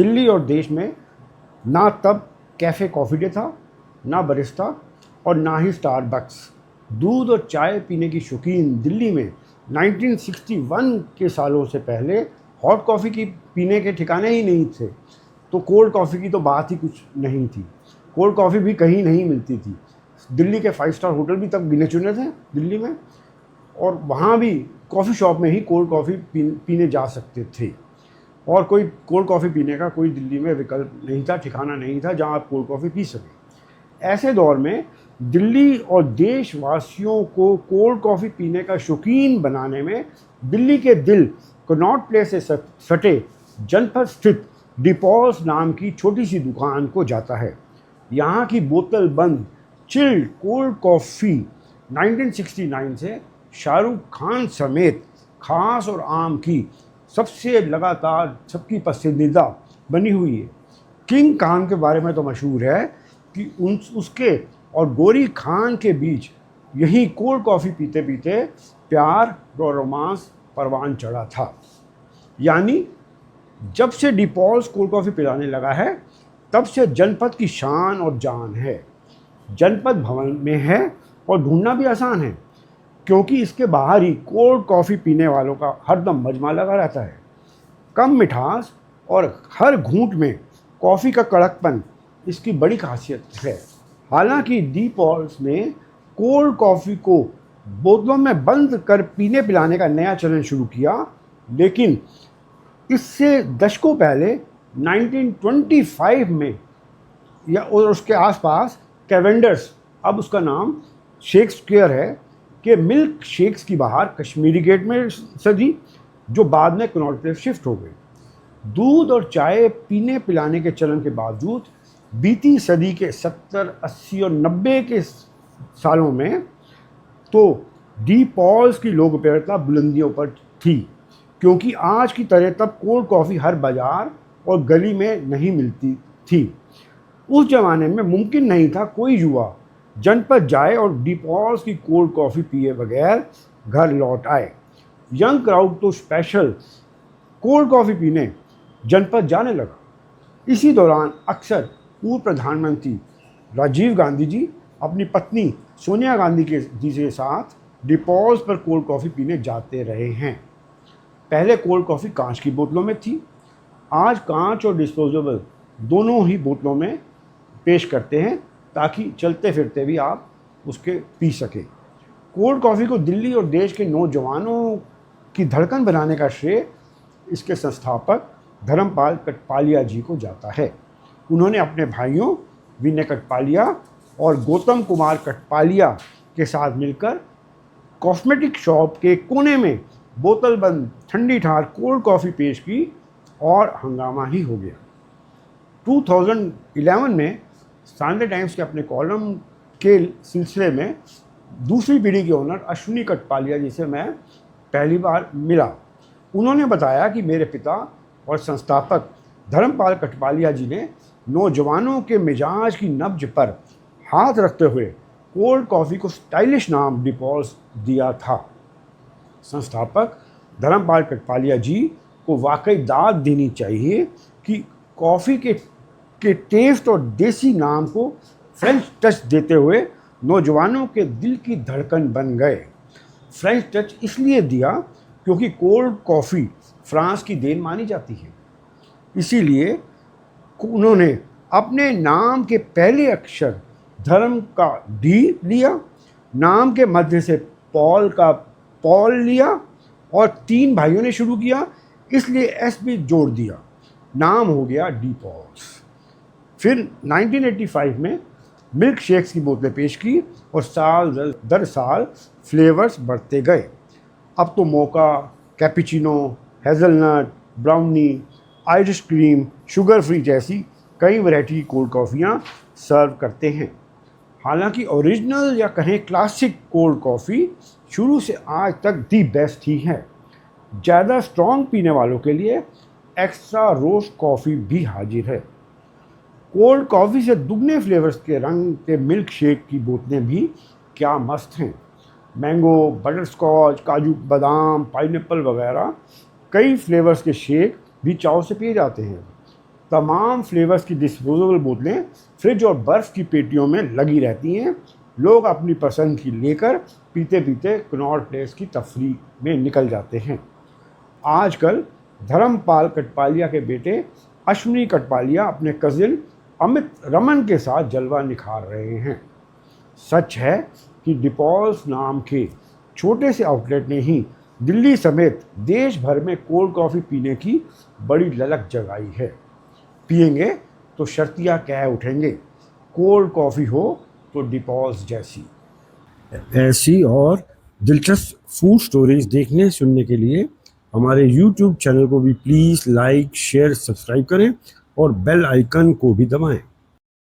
दिल्ली और देश में ना तब कैफ़े कॉफ़ी डे था, ना बरिस्टा और ना ही स्टारबक्स। दूध और चाय पीने की शौकीन दिल्ली में 1961 के सालों से पहले हॉट कॉफ़ी की पीने के ठिकाने ही नहीं थे, तो कोल्ड कॉफ़ी की तो बात ही कुछ नहीं थी। कोल्ड कॉफ़ी भी कहीं नहीं मिलती थी। दिल्ली के 5 स्टार होटल भी तब गिने चुने थे दिल्ली में, और वहाँ भी कॉफ़ी शॉप में ही कोल्ड कॉफ़ी पीने जा सकते थे, और कोई कोल्ड कॉफ़ी पीने का कोई दिल्ली में विकल्प नहीं था, ठिकाना नहीं था जहाँ आप कोल्ड कॉफ़ी पी सकें। ऐसे दौर में दिल्ली और देशवासियों को कोल्ड कॉफ़ी पीने का शौकीन बनाने में दिल्ली के दिल कनॉट प्लेस से सटे जनपद स्थित डिपॉल्स नाम की छोटी सी दुकान को जाता है। यहाँ की बोतल बंद चिल्ड कोल्ड कॉफ़ी 1969 से शाहरुख खान समेत खास और आम की सबसे लगातार सबकी पसंदीदा बनी हुई है। किंग खान के बारे में तो मशहूर है कि उसके और गोरी खान के बीच यही कोल्ड कॉफ़ी पीते पीते प्यार और रोमांस परवान चढ़ा था। यानी जब से डिपॉल्स कोल्ड कॉफ़ी पिलाने लगा है, तब से जनपद की शान और जान है। जनपद भवन में है और ढूंढना भी आसान है, क्योंकि इसके बाहर ही कोल्ड कॉफ़ी पीने वालों का हरदम मजमा लगा रहता है। कम मिठास और हर घूंट में कॉफ़ी का कड़कपन इसकी बड़ी खासियत है। हालांकि डिपॉल्स ने कोल्ड कॉफ़ी को बोतलों में बंद कर पीने पिलाने का नया चलन शुरू किया, लेकिन इससे दशकों पहले 1925 में या और उसके आसपास कैवेंडर्स, अब उसका नाम शेक्सपियर है, के मिल्क शेक्स की बाहर कश्मीरी गेट में सदी, जो बाद में कनॉट प्लेस शिफ्ट हो गई। दूध और चाय पीने पिलाने के चलन के बावजूद बीती सदी के 70, 80 और 90 के सालों में तो डिपॉल्स की लोकप्रियता बुलंदियों पर थी, क्योंकि आज की तरह तब कोल्ड कॉफ़ी हर बाज़ार और गली में नहीं मिलती थी। उस ज़माने में मुमकिन नहीं था कोई युवा जनपद जाए और डिपॉल्स की कोल्ड कॉफ़ी पिए बगैर घर लौट आए। यंग क्राउड तो स्पेशल कोल्ड कॉफ़ी पीने जनपद जाने लगा। इसी दौरान अक्सर पूर्व प्रधानमंत्री राजीव गांधी जी अपनी पत्नी सोनिया गांधी जी के साथ डिपॉल्स पर कोल्ड कॉफ़ी पीने जाते रहे हैं। पहले कोल्ड कॉफ़ी कांच की बोतलों में थी, आज कांच और डिस्पोजेबल दोनों ही बोतलों में पेश करते हैं, ताकि चलते फिरते भी आप उसके पी सकें। कोल्ड कॉफ़ी को दिल्ली और देश के नौजवानों की धड़कन बनाने का श्रेय इसके संस्थापक धर्मपाल कटपालिया जी को जाता है। उन्होंने अपने भाइयों विनय कटपालिया और गौतम कुमार कटपालिया के साथ मिलकर कॉस्मेटिक शॉप के कोने में बोतल बंद ठंडी ठार कोल्ड कॉफ़ी पेश की और हंगामा ही हो गया। 2011 में संडे टाइम्स के अपने कॉलम के सिलसिले में दूसरी पीढ़ी के ओनर अश्विनी कटपालिया जी से मैं पहली बार मिला। उन्होंने बताया कि मेरे पिता और संस्थापक धर्मपाल कटपालिया जी ने नौजवानों के मिजाज की नब्ज पर हाथ रखते हुए कोल्ड कॉफ़ी को स्टाइलिश नाम डिपॉल्स दिया था। संस्थापक धर्मपाल कटपालिया जी को वाकई दाद देनी चाहिए कि कॉफ़ी के टेस्ट और देसी नाम को फ्रेंच टच देते हुए नौजवानों के दिल की धड़कन बन गए। फ्रेंच टच इसलिए दिया क्योंकि कोल्ड कॉफ़ी फ्रांस की देन मानी जाती है, इसीलिए उन्होंने अपने नाम के पहले अक्षर धर्म का डी लिया, नाम के मध्य से पॉल का पॉल लिया और 3 भाइयों ने शुरू किया, इसलिए एस भी जोड़ दिया, नाम हो गया डिपॉल्स। फिर 1985 में मिल्क शेक्स की बोतलें पेश की और साल दर साल फ्लेवर्स बढ़ते गए। अब तो mocha, cappuccino, hazelnut, brownie, Irish cream, sugar free जैसी कई वैरायटी की कोल्ड कॉफ़ियाँ सर्व करते हैं। हालांकि ओरिजिनल या कहें क्लासिक कोल्ड कॉफ़ी शुरू से आज तक दी बेस्ट ही है। ज़्यादा स्ट्रॉन्ग पीने वालों के लिए एक्स्ट्रा रोस्ट कॉफ़ी भी हाजिर है। कोल्ड कॉफ़ी से दुगने फ्लेवर्स के रंग के मिल्क शेक की बोतलें भी क्या मस्त हैं। मैंगो, बटरस्कॉच, काजू बादाम, पाइनएप्पल वगैरह कई फ्लेवर्स के शेक भी चाव से पिए जाते हैं। तमाम फ्लेवर्स की डिस्पोजेबल बोतलें फ्रिज और बर्फ़ की पेटियों में लगी रहती हैं। लोग अपनी पसंद की लेकर पीते पीते कनॉट प्लेस की तफरीह में निकल जाते हैं। आजकल धर्मपाल कटपालिया के बेटे अश्विनी कटपालिया अपने कजिन अमित रमन के साथ जलवा निखार रहे हैं। सच है कि डिपॉल्स नाम के छोटे से आउटलेट ने ही दिल्ली समेत देश भर में कोल्ड कॉफ़ी पीने की बड़ी ललक जगाई है। पिएंगे तो शर्तियाँ कह उठेंगे, कोल्ड कॉफ़ी हो तो डिपॉल्स जैसी। ऐसी और दिलचस्प फूड स्टोरीज देखने सुनने के लिए हमारे YouTube चैनल को भी प्लीज़ लाइक शेयर सब्सक्राइब करें और बेल आइकन को भी दबाएं।